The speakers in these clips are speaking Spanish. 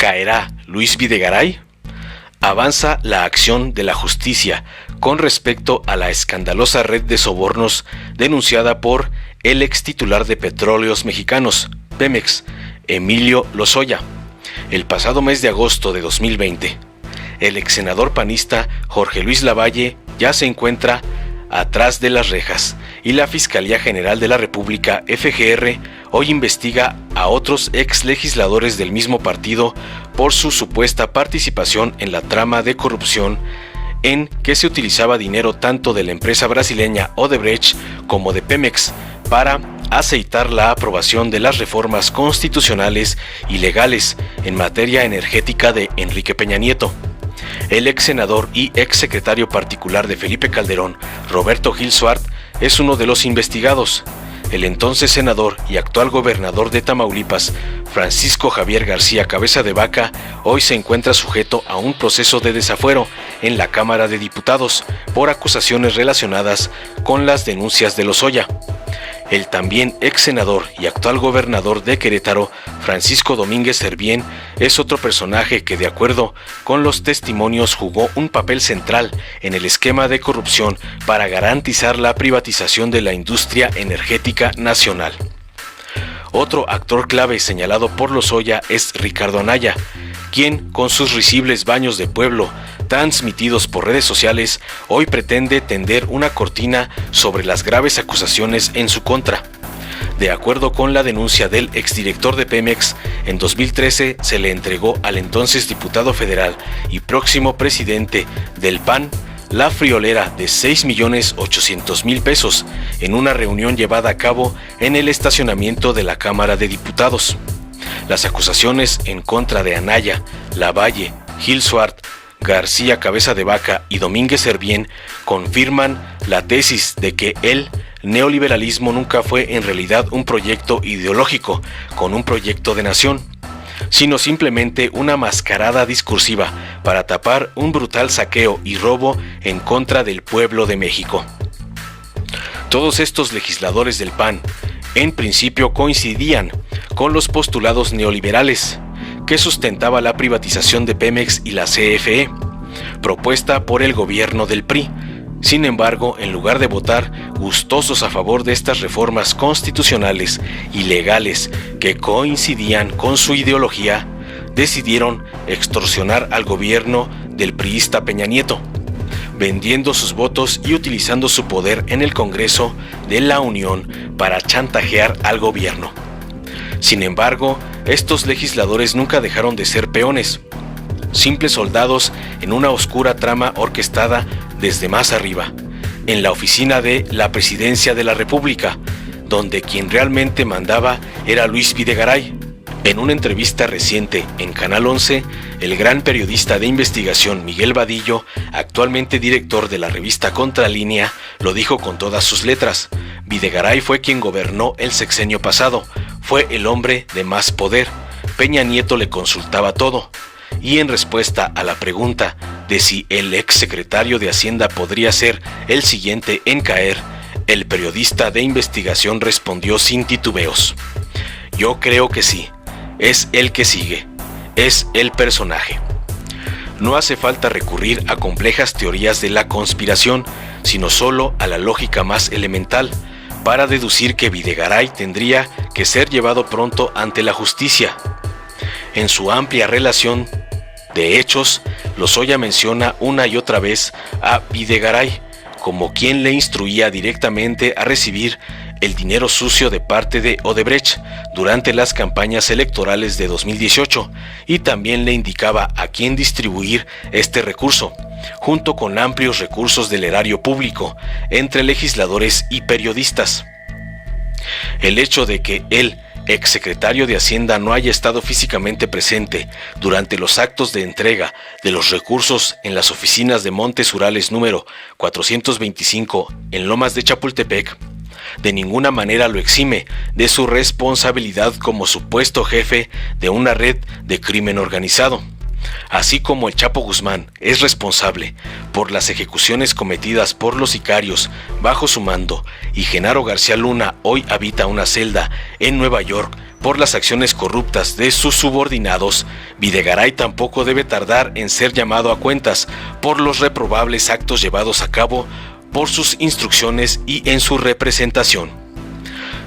¿Caerá Luis Videgaray? Avanza la acción de la justicia con respecto a la escandalosa red de sobornos denunciada por el ex titular de Petróleos Mexicanos, Pemex, Emilio Lozoya, el pasado mes de agosto de 2020. El ex senador panista Jorge Luis Lavalle ya se encuentra atrás de las rejas y la Fiscalía General de la República, FGR, hoy investiga a otros ex legisladores del mismo partido por su supuesta participación en la trama de corrupción en que se utilizaba dinero tanto de la empresa brasileña Odebrecht como de Pemex para aceitar la aprobación de las reformas constitucionales y legales en materia energética de Enrique Peña Nieto. El ex senador y ex secretario particular de Felipe Calderón, Roberto Gil Suart, es uno de los investigados. El entonces senador y actual gobernador de Tamaulipas, Francisco Javier García Cabeza de Vaca, hoy se encuentra sujeto a un proceso de desafuero en la Cámara de Diputados por acusaciones relacionadas con las denuncias de Lozoya. El también ex senador y actual gobernador de Querétaro, Francisco Domínguez Servién, es otro personaje que, de acuerdo con los testimonios, jugó un papel central en el esquema de corrupción para garantizar la privatización de la industria energética nacional. Otro actor clave señalado por Lozoya es Ricardo Anaya, quien, con sus risibles baños de pueblo transmitidos por redes sociales, hoy pretende tender una cortina sobre las graves acusaciones en su contra. De acuerdo con la denuncia del exdirector de Pemex, en 2013 se le entregó al entonces diputado federal y próximo presidente del PAN la friolera de 6.800.000 pesos en una reunión llevada a cabo en el estacionamiento de la Cámara de Diputados. Las acusaciones en contra de Anaya, Lavalle, Gil Suart, García Cabeza de Vaca y Domínguez Servién confirman la tesis de que el neoliberalismo nunca fue en realidad un proyecto ideológico con un proyecto de nación, sino simplemente una mascarada discursiva para tapar un brutal saqueo y robo en contra del pueblo de México. Todos estos legisladores del PAN, en principio, coincidían con los postulados neoliberales que sustentaba la privatización de Pemex y la CFE, propuesta por el gobierno del PRI. Sin embargo, en lugar de votar gustosos a favor de estas reformas constitucionales y legales que coincidían con su ideología, decidieron extorsionar al gobierno del priista Peña Nieto, vendiendo sus votos y utilizando su poder en el Congreso de la Unión para chantajear al gobierno. Sin embargo, estos legisladores nunca dejaron de ser peones, simples soldados en una oscura trama orquestada desde más arriba, en la oficina de la Presidencia de la República, donde quien realmente mandaba era Luis Videgaray. En una entrevista reciente en Canal 11, el gran periodista de investigación Miguel Vadillo, actualmente director de la revista Contralínea, lo dijo con todas sus letras: Videgaray fue quien gobernó el sexenio pasado, fue el hombre de más poder, Peña Nieto le consultaba todo. Y en respuesta a la pregunta de si el exsecretario de Hacienda podría ser el siguiente en caer, el periodista de investigación respondió sin titubeos: yo creo que sí, es el que sigue, es el personaje. No hace falta recurrir a complejas teorías de la conspiración, sino solo a la lógica más elemental, para deducir que Videgaray tendría que ser llevado pronto ante la justicia. En su amplia relación de hechos, Lozoya menciona una y otra vez a Videgaray como quien le instruía directamente a recibir el dinero sucio de parte de Odebrecht durante las campañas electorales de 2018 y también le indicaba a quién distribuir este recurso, junto con amplios recursos del erario público entre legisladores y periodistas. El hecho de que el exsecretario de Hacienda no haya estado físicamente presente durante los actos de entrega de los recursos en las oficinas de Montes Urales número 425 en Lomas de Chapultepec, de ninguna manera lo exime de su responsabilidad como supuesto jefe de una red de crimen organizado. Así como el Chapo Guzmán es responsable por las ejecuciones cometidas por los sicarios bajo su mando y Genaro García Luna hoy habita una celda en Nueva York por las acciones corruptas de sus subordinados, Videgaray tampoco debe tardar en ser llamado a cuentas por los reprobables actos llevados a cabo por sus instrucciones y en su representación.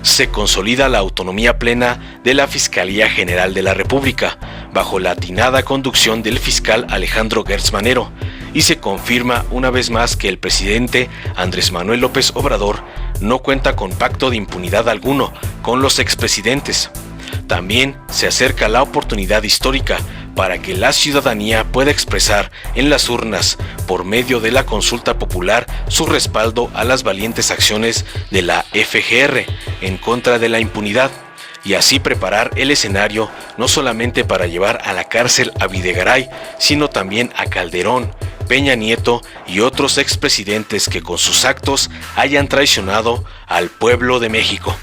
Se consolida la autonomía plena de la Fiscalía General de la República, bajo la atinada conducción del fiscal Alejandro Gertz Manero, y se confirma una vez más que el presidente Andrés Manuel López Obrador no cuenta con pacto de impunidad alguno con los expresidentes. También se acerca la oportunidad histórica para que la ciudadanía pueda expresar en las urnas, por medio de la consulta popular, su respaldo a las valientes acciones de la FGR en contra de la impunidad, y así preparar el escenario no solamente para llevar a la cárcel a Videgaray, sino también a Calderón, Peña Nieto y otros expresidentes que con sus actos hayan traicionado al pueblo de México.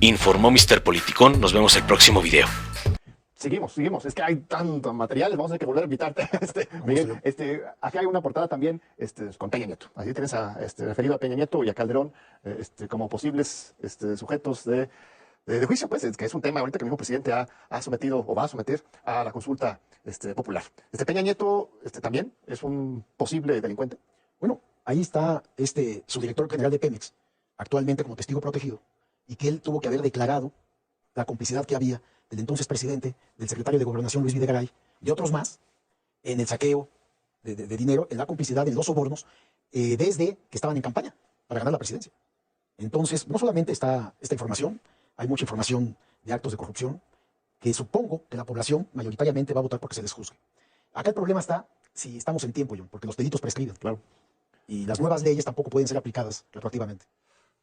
Informó Mr. Politicón. Nos vemos el próximo video. Seguimos. Es que hay tanto material, vamos a tener que volver a invitarte. Miguel, aquí hay una portada también con Peña Nieto. Ahí tienes referido a Peña Nieto y a Calderón como posibles sujetos de juicio, pues, que es un tema ahorita que el mismo presidente ha sometido o va a someter a la consulta popular. Peña Nieto también es un posible delincuente. Bueno, ahí está su director general de Pemex, actualmente como testigo protegido, y que él tuvo que haber declarado la complicidad que había del entonces presidente, del secretario de Gobernación Luis Videgaray, de otros más, en el saqueo de dinero, en la complicidad, en los sobornos, desde que estaban en campaña para ganar la presidencia. Entonces, no solamente está esta información, hay mucha información de actos de corrupción que supongo que la población mayoritariamente va a votar porque se les juzgue. Acá el problema está si estamos en tiempo, John, porque los delitos prescriben. Claro. Y las nuevas leyes tampoco pueden ser aplicadas retroactivamente.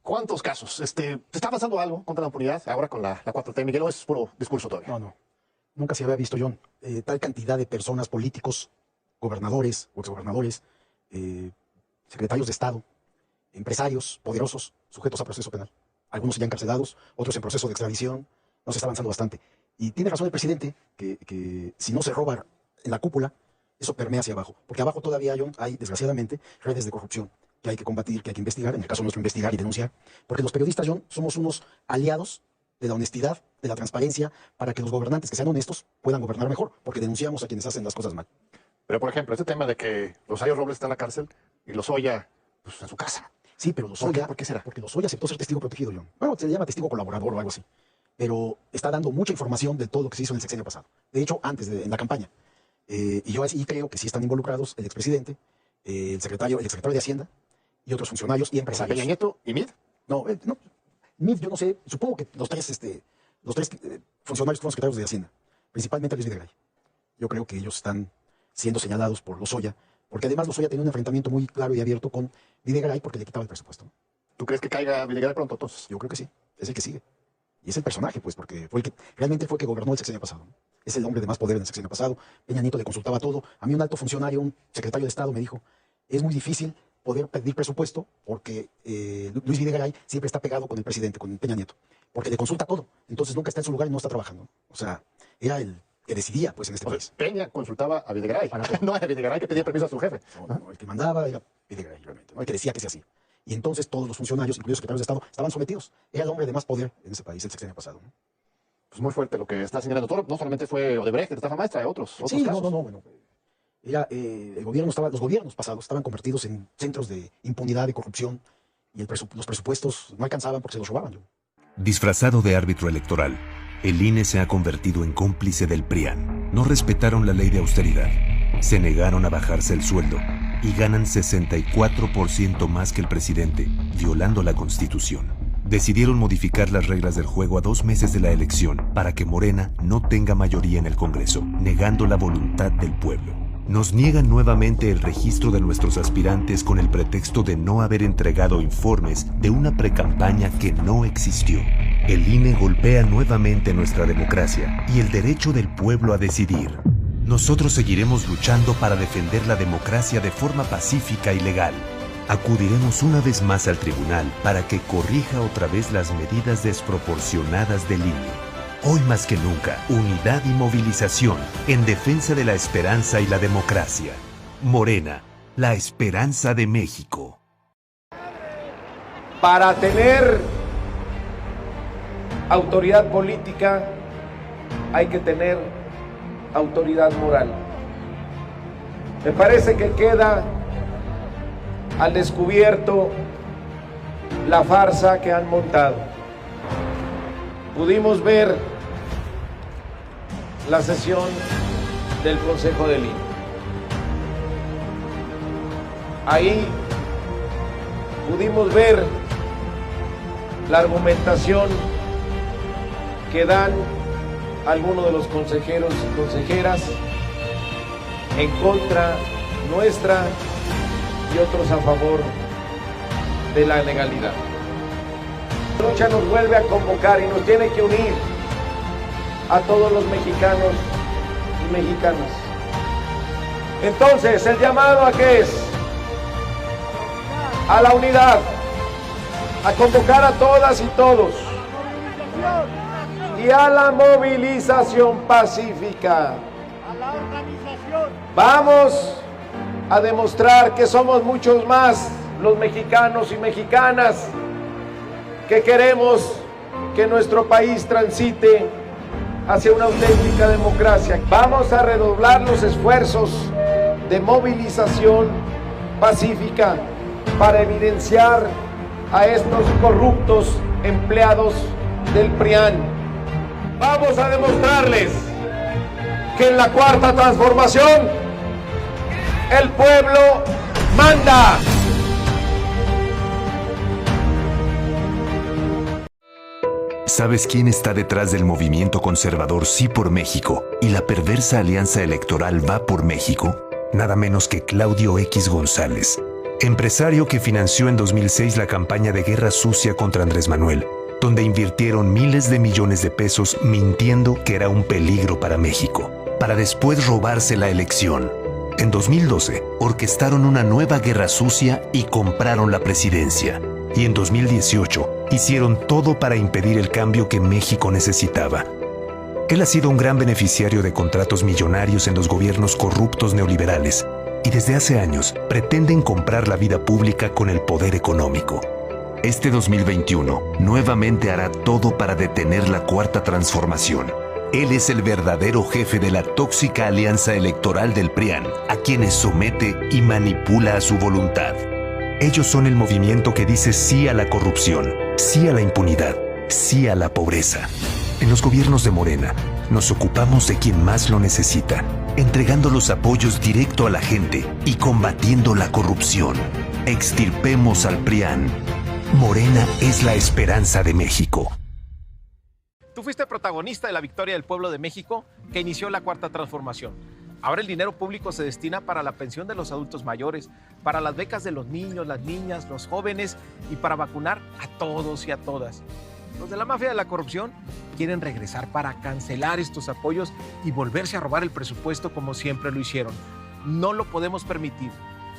¿Cuántos casos? ¿Se está pasando algo contra la impunidad ahora con la 4T, Miguel, o es puro discurso todavía? No. Nunca se había visto, John, tal cantidad de personas, políticos, gobernadores o exgobernadores, secretarios de Estado, empresarios poderosos, sujetos a proceso penal. Algunos ya encarcelados, otros en proceso de extradición. Nos está avanzando bastante. Y tiene razón el presidente que si no se roba en la cúpula, eso permea hacia abajo. Porque abajo todavía, John, hay, desgraciadamente, redes de corrupción que hay que combatir, que hay que investigar, en el caso nuestro investigar y denunciar, porque los periodistas, John, somos unos aliados de la honestidad, de la transparencia, para que los gobernantes que sean honestos puedan gobernar mejor, porque denunciamos a quienes hacen las cosas mal. Pero, por ejemplo, este tema de que Rosario Robles está en la cárcel y Lozoya pues, en su casa. Sí, pero Lozoya... ¿Por qué será? Porque Lozoya aceptó ser testigo protegido, John. Bueno, se le llama testigo colaborador o algo así. Pero está dando mucha información de todo lo que se hizo en el sexenio pasado. De hecho, en la campaña. Y yo así creo que sí están involucrados el expresidente, el exsecretario de Hacienda, y otros funcionarios y empresarios. ¿Peña Nieto y Mid? No. Mid, yo no sé, supongo que los tres funcionarios que fueron secretarios de Hacienda, principalmente Luis Videgaray. Yo creo que ellos están siendo señalados por Lozoya, porque además Lozoya tenía un enfrentamiento muy claro y abierto con Videgaray porque le quitaba el presupuesto. ¿Tú crees que caiga Videgaray pronto entonces? Yo creo que sí, es el que sigue. Y es el personaje, pues, porque realmente fue el que gobernó el sexenio pasado. Es el hombre de más poder en el sexenio pasado. Peña Nieto le consultaba todo. A mí un alto funcionario, un secretario de Estado me dijo, es muy difícil poder pedir presupuesto porque Luis Videgaray siempre está pegado con el presidente, con Peña Nieto, porque le consulta todo, entonces nunca está en su lugar y no está trabajando. O sea, era el que decidía pues en este país. Peña consultaba a Videgaray, no era Videgaray que pedía permiso a su jefe. No, el que mandaba era Videgaray realmente, ¿no? El que decía que se hacía. Y entonces todos los funcionarios, incluidos secretarios de Estado, estaban sometidos. Era el hombre de más poder en ese país el sexenio pasado, ¿no? Pues muy fuerte lo que está señalando. Todo, no solamente fue Odebrecht, estafa maestra, hay otros sí, casos. Bueno. Los gobiernos pasados estaban convertidos en centros de impunidad y corrupción y los presupuestos no alcanzaban porque se los robaban. Disfrazado de árbitro electoral, el INE se ha convertido en cómplice del PRIAN. No respetaron la ley de austeridad, se negaron a bajarse el sueldo y ganan 64% más que el presidente, violando la Constitución. Decidieron modificar las reglas del juego a 2 meses de la elección para que Morena no tenga mayoría en el Congreso, negando la voluntad del pueblo. Nos niegan nuevamente el registro de nuestros aspirantes con el pretexto de no haber entregado informes de una precampaña que no existió. El INE golpea nuevamente nuestra democracia y el derecho del pueblo a decidir. Nosotros seguiremos luchando para defender la democracia de forma pacífica y legal. Acudiremos una vez más al tribunal para que corrija otra vez las medidas desproporcionadas del INE. Hoy más que nunca, unidad y movilización en defensa de la esperanza y la democracia. Morena, la esperanza de México. Para tener autoridad política hay que tener autoridad moral. Me parece que queda al descubierto la farsa que han montado. Pudimos ver la sesión del Consejo del INE. Ahí pudimos ver la argumentación que dan algunos de los consejeros y consejeras en contra nuestra y otros a favor de la legalidad. La lucha nos vuelve a convocar y nos tiene que unir a todos los mexicanos y mexicanas. Entonces, ¿el llamado a qué es? A la unidad, a convocar a todas y todos y a la movilización pacífica. Vamos a demostrar que somos muchos más los mexicanos y mexicanas que queremos que nuestro país transite hacia una auténtica democracia. Vamos a redoblar los esfuerzos de movilización pacífica para evidenciar a estos corruptos empleados del PRIAN. Vamos a demostrarles que en la Cuarta Transformación el pueblo manda. ¿Sabes quién está detrás del movimiento conservador Sí por México y la perversa alianza electoral Va por México? Nada menos que Claudio X González, empresario que financió en 2006 la campaña de guerra sucia contra Andrés Manuel, donde invirtieron miles de millones de pesos mintiendo que era un peligro para México, para después robarse la elección. En 2012, orquestaron una nueva guerra sucia y compraron la presidencia. Y en 2018, hicieron todo para impedir el cambio que México necesitaba. Él ha sido un gran beneficiario de contratos millonarios en los gobiernos corruptos neoliberales, y desde hace años pretenden comprar la vida pública con el poder económico. Este 2021 nuevamente hará todo para detener la Cuarta Transformación. Él es el verdadero jefe de la tóxica alianza electoral del PRIAN, a quienes somete y manipula a su voluntad. Ellos son el movimiento que dice sí a la corrupción, sí a la impunidad, sí a la pobreza. En los gobiernos de Morena, nos ocupamos de quien más lo necesita, entregando los apoyos directo a la gente y combatiendo la corrupción. Extirpemos al PRIAN. Morena es la esperanza de México. Tú fuiste protagonista de la victoria del pueblo de México que inició la Cuarta Transformación. Ahora el dinero público se destina para la pensión de los adultos mayores, para las becas de los niños, las niñas, los jóvenes y para vacunar a todos y a todas. Los de la mafia de la corrupción quieren regresar para cancelar estos apoyos y volverse a robar el presupuesto como siempre lo hicieron. No lo podemos permitir.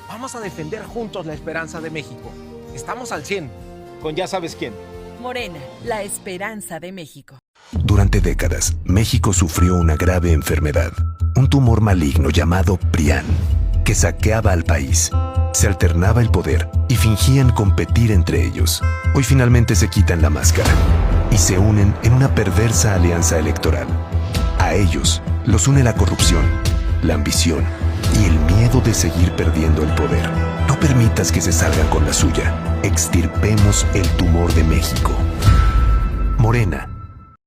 Vamos a defender juntos la esperanza de México. Estamos al 100, con ya sabes quién. Morena, la esperanza de México. Durante décadas, México sufrió una grave enfermedad, un tumor maligno llamado PRIAN, que saqueaba al país. Se alternaba el poder y fingían competir entre ellos. Hoy finalmente se quitan la máscara y se unen en una perversa alianza electoral. A ellos los une la corrupción, la ambición y el miedo de seguir perdiendo el poder. No permitas que se salgan con la suya. Extirpemos el tumor de México. Morena.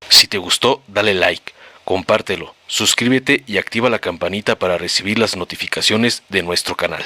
Si te gustó, dale like, compártelo, suscríbete y activa la campanita para recibir las notificaciones de nuestro canal.